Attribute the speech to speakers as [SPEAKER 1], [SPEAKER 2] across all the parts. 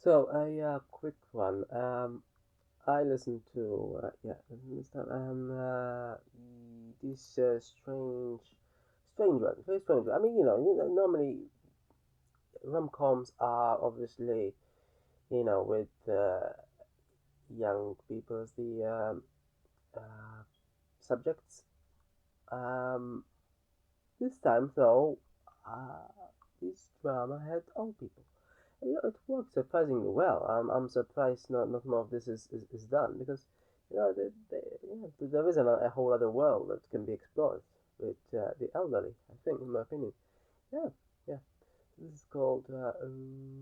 [SPEAKER 1] So a quick one. I listened to this time. This strange one, very strange one. I mean, normally rom-coms are obviously, with young people as the uh, subjects. Um, this time though, uh, this drama had old people. It worked surprisingly well. I'm surprised not more of this is done because there is a whole other world that can be explored with the elderly. I think, in my opinion, yeah, yeah. This is called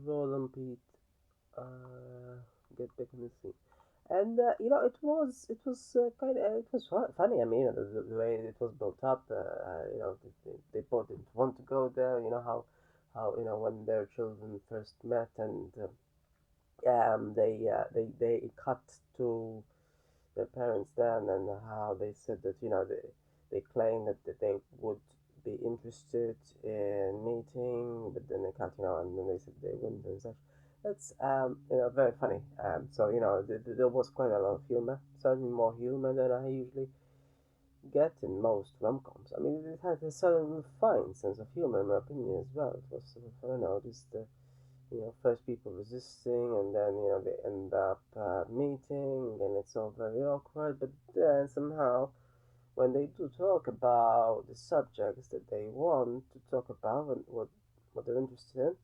[SPEAKER 1] Roland Pete. Uh, get back in the scene, and it was funny. I mean, the way it was built up. They both didn't want to go there. You know how when their children first met and. They cut to their parents then and how they said that they claimed that they would be interested in meeting, but then they cut, and then they said they wouldn't and such. That's very funny. So there was quite a lot of humor, certainly more humor than I usually get in most rom-coms. I mean, it had a certain fine sense of humor in my opinion as well. It was sort of, I don't know, just first people resisting, and then they end up meeting, and it's all very awkward. But then somehow, when they do talk about the subjects that they want to talk about and what they're interested in,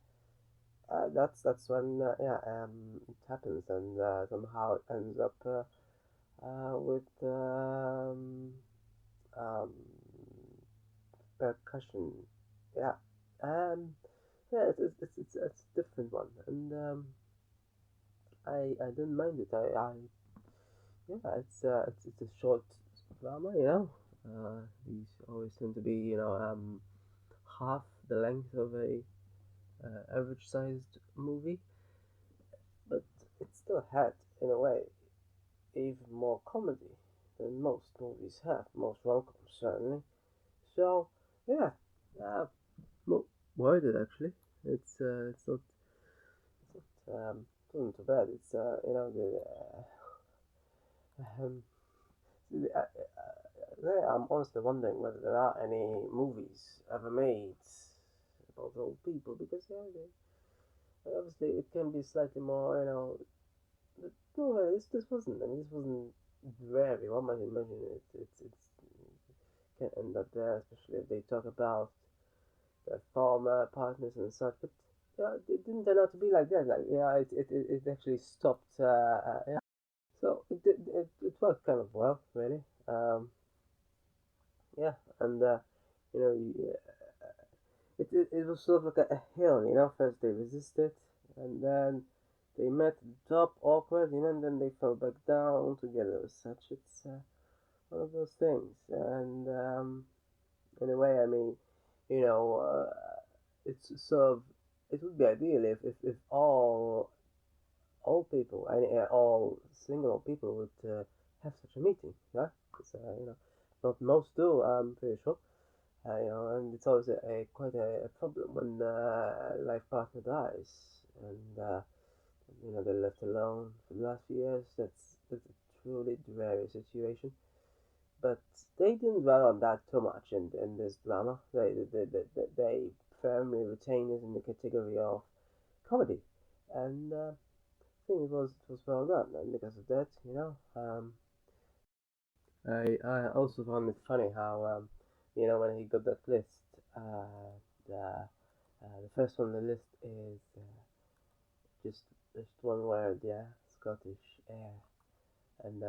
[SPEAKER 1] that's when it happens, and somehow it ends up with um, percussion. Yeah, um, yeah, it's a different one, and I don't mind it. Yeah, it's a short drama, these always tend to be, half the length of a average sized movie, but it still had, in a way, even more comedy than most movies have, most rom-coms certainly. So, yeah, uh, mo- worth it actually. It's not too bad. It's um, I'm honestly wondering whether there are any movies ever made about old people because obviously it can be slightly more, no, this wasn't. I mean, this wasn't very. One might imagine it's can end up there, especially if they talk about their former partners and such. But yeah, it didn't turn out to be like that. Like it actually stopped. Yeah, so it worked kind of well, really. Yeah, and you know, you, it was sort of like a hill, First they resisted, and then they met at the top, awkward, and then they fell back down together as such. It's one of those things, and in a way, I mean, you know, it's sort of it would be ideal if all people, all single people would have such a meeting, yeah, because not most do, I'm pretty sure. And it's always quite a problem when life partner dies, and they're left alone for the last few years. That's a truly dreary situation. But they didn't dwell on that too much in this drama. They firmly retain it in the category of comedy, and I think it was well done. And because of that, I also found it funny how when he got that list, the first one on the list is just one word, yeah, Scottish air, and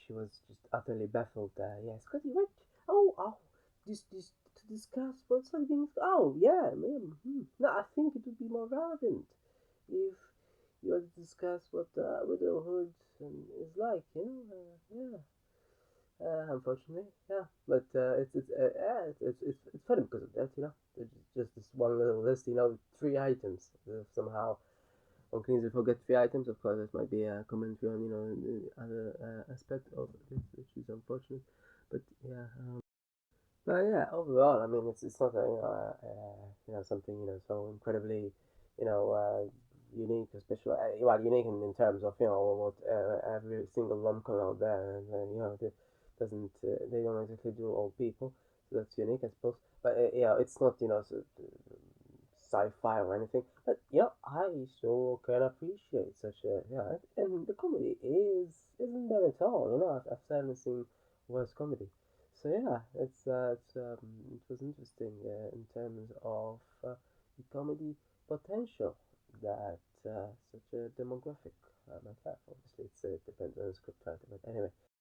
[SPEAKER 1] she was just utterly baffled. Yeah, Scotty, what? Oh, this to discuss what's something. Oh, yeah, no, I think it would be more relevant if you were to discuss what widowhood is like, yeah. Unfortunately, yeah, but it's funny because of that, There's just this one little list, three items. Somehow, one can easily forget three items. Of course, this might be a commentary on the other aspect of this, which is unfortunate. But yeah, but yeah, overall, I mean, it's not something so incredibly, you know uh, unique, especially well, unique in terms of what every single rom-com out there, and they doesn't they don't exactly do all people, so that's unique, I suppose. But it's not sci-fi or anything. But I still can appreciate such a and the comedy isn't bad at all. I've certainly seen worse comedy. So yeah, it was interesting in terms of the comedy potential that such a demographic might have. Obviously, it depends on the script writer, but anyway.